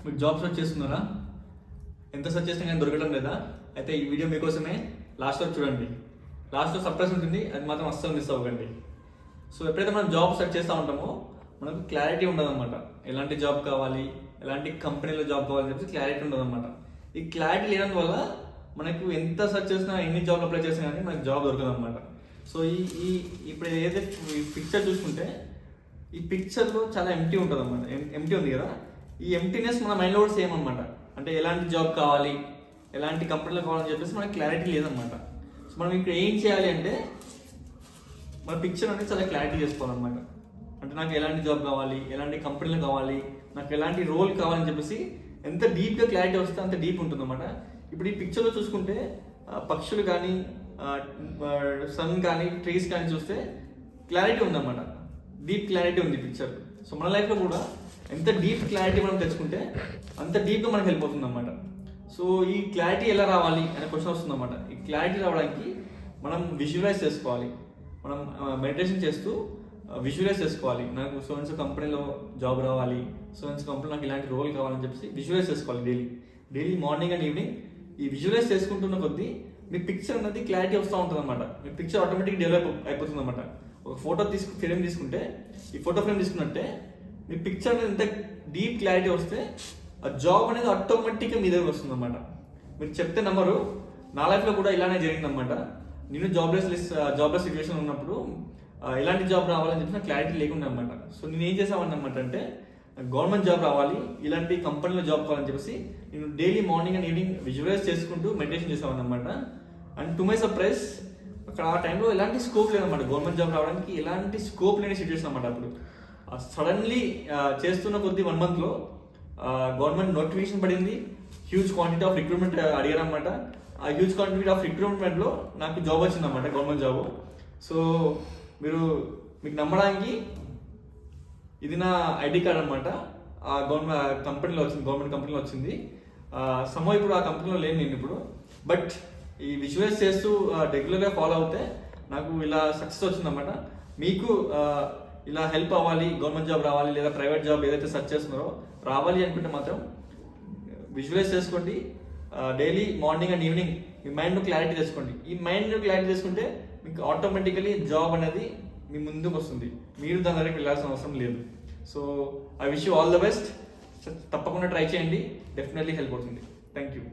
మీరు job search చేస్తున్నారా? ఎంత సెర్చ్ చేసినా కానీ దొరకడం లేదా? అయితే ఈ వీడియో మీకోసమే. లాస్ట్ వరకు చూడండి. లాస్ట్లో సర్ప్రైజ్ ఉంటుంది, అది మాత్రం అస్సలు మిస్ అవ్వకండి. సో ఎప్పుడైతే మనం జాబ్ సెర్చ్ చేస్తూ ఉంటామో మనకు క్లారిటీ ఉండదన్నమాట. ఎలాంటి జాబ్ కావాలి, ఎలాంటి కంపెనీలో జాబ్ కావాలని చెప్పి క్లారిటీ ఉండదన్నమాట. ఈ క్లారిటీ లేనందు వల్ల మనకు ఎంత సెర్చ్ చేసినా, ఎన్ని జాబ్లు అప్లై చేసినా కానీ మనకు జాబ్ దొరకదన్నమాట. సో ఇప్పుడు ఏదైతే పిక్చర్ చూసుకుంటే ఈ పిక్చర్లో చాలా ఎంటీ ఉంటుంది అన్నమాట. ఎంటీ ఉంది కదా, ఈ ఎంటీనెస్ మన మైండ్లో కూడా సేమ్ అనమాట. అంటే ఎలాంటి జాబ్ కావాలి, ఎలాంటి కంపెనీలో కావాలని చెప్పేసి మనకి క్లారిటీ లేదనమాట. సో మనం ఇక్కడ ఏం చేయాలి అంటే మన పిక్చర్ అనేది చాలా క్లారిటీ చేసుకోవాలన్నమాట. అంటే నాకు ఎలాంటి జాబ్ కావాలి, ఎలాంటి కంపెనీలు కావాలి, నాకు ఎలాంటి రోల్ కావాలని చెప్పేసి ఎంత డీప్గా క్లారిటీ వస్తే అంత డీప్ ఉంటుందన్నమాట. ఇప్పుడు ఈ పిక్చర్లో చూసుకుంటే పక్షులు కానీ, సన్ కానీ, ట్రీస్ కానీ చూస్తే క్లారిటీ ఉందన్నమాట. డీప్ క్లారిటీ ఉంది పిక్చర్. సో మన లైఫ్లో కూడా ఎంత డీప్ క్లారిటీ మనం తెచ్చుకుంటే అంత డీప్గా మనకు హెల్ప్ అవుతుంది అన్నమాట. సో ఈ క్లారిటీ ఎలా రావాలి అనే క్వశ్చన్ వస్తుంది అన్నమాట. ఈ క్లారిటీ రావడానికి మనం విజువలైజ్ చేసుకోవాలి. మనం మెడిటేషన్ చేస్తూ విజువలైజ్ చేసుకోవాలి. నాకు సో కంపెనీలో జాబ్ రావాలి, సో కంపెనీలో నాకు ఇలాంటి రోల్ కావాలని చెప్పేసి విజువలైజ్ చేసుకోవాలి. డైలీ మార్నింగ్ అండ్ ఈవినింగ్ ఈ విజువలైజ్ చేసుకుంటున్న కొద్దీ మీ పిక్చర్ అనేది క్లారిటీ వస్తూ ఉంటుంది అనమాట. మీ పిక్చర్ ఆటోమేటిక్ డెవలప్ అయిపోతుంది అనమాట. ఒక ఫోటో ఫ్రేమ్ తీసుకుంటే, ఈ ఫోటో ఫ్రేమ్ తీసుకున్నట్టే మీ పిక్చర్ అనేది ఎంత డీప్ క్లారిటీ వస్తే ఆ జాబ్ అనేది ఆటోమేటిక్గా మీ దగ్గర వస్తుంది అనమాట. మీరు చెప్తే నమ్మరు, నా లైఫ్లో కూడా ఇలానే జరిగిందనమాట. నేను జాబ్లెస్ సిచ్యువేషన్ ఉన్నప్పుడు ఎలాంటి జాబ్ రావాలని చెప్పి నాకు క్లారిటీ లేకుండా అనమాట. సో నేను ఏం చేసామని అనమాట అంటే గవర్నమెంట్ జాబ్ రావాలి, ఇలాంటి కంపెనీలో జాబ్ కావాలని చెప్పేసి నేను daily morning and evening visualize చేసుకుంటూ మెడిటేషన్ చేసామని అనమాట. అండ్ టు మై సర్ప్రైజ్ అక్కడ ఆ టైంలో ఎలాంటి స్కోప్ లేదన్నమాట. గవర్నమెంట్ జాబ్ రావడానికి ఎలాంటి స్కోప్ లేని సిచ్యువేషన్ అనమాట. అప్పుడు సడన్లీ చేస్తున్న కొద్ది 1 monthలో గవర్నమెంట్ నోటిఫికేషన్ పడింది. హ్యూజ్ క్వాంటిటీ ఆఫ్ రిక్రూట్మెంట్ అడిగారు అనమాట. ఆ హ్యూజ్ క్వాంటిటీ ఆఫ్ రిక్రూట్మెంట్లో నాకు జాబ్ వచ్చిందన్నమాట, గవర్నమెంట్ జాబ్. సో మీకు నమ్మడానికి ఇది నా ఐడి కార్డ్ అనమాట. ఆ గవర్నమెంట్ కంపెనీలో వచ్చింది. సమో ఇప్పుడు ఆ కంపెనీలో లేను నేను ఇప్పుడు. బట్ ఈ విజువలైజ్ చేస్తూ రెగ్యులర్గా ఫాలో అవుతే నాకు ఇలా సక్సెస్ వచ్చిందన్నమాట. మీకు ఇలా హెల్ప్ అవ్వాలి, గవర్నమెంట్ జాబ్ రావాలి లేదా ప్రైవేట్ జాబ్ ఏదైతే సెర్చ్ చేస్తున్నారో రావాలి అనుకుంటే మాత్రం విజువలైజ్ చేసుకోండి. డైలీ మార్నింగ్ అండ్ ఈవినింగ్ మీ మైండ్ను క్లారిటీ తెచ్చుకోండి. ఈ మైండ్ను క్లారిటీ చేసుకుంటే మీకు ఆటోమేటికలీ జాబ్ అనేది మీ ముందుకు వస్తుంది. మీరు దాని దగ్గరికి వెళ్ళాల్సిన అవసరం లేదు. So I wish you all the best. తప్పకుండా ట్రై చేయండి, డెఫినెట్లీ హెల్ప్ అవుతుంది. Thank you.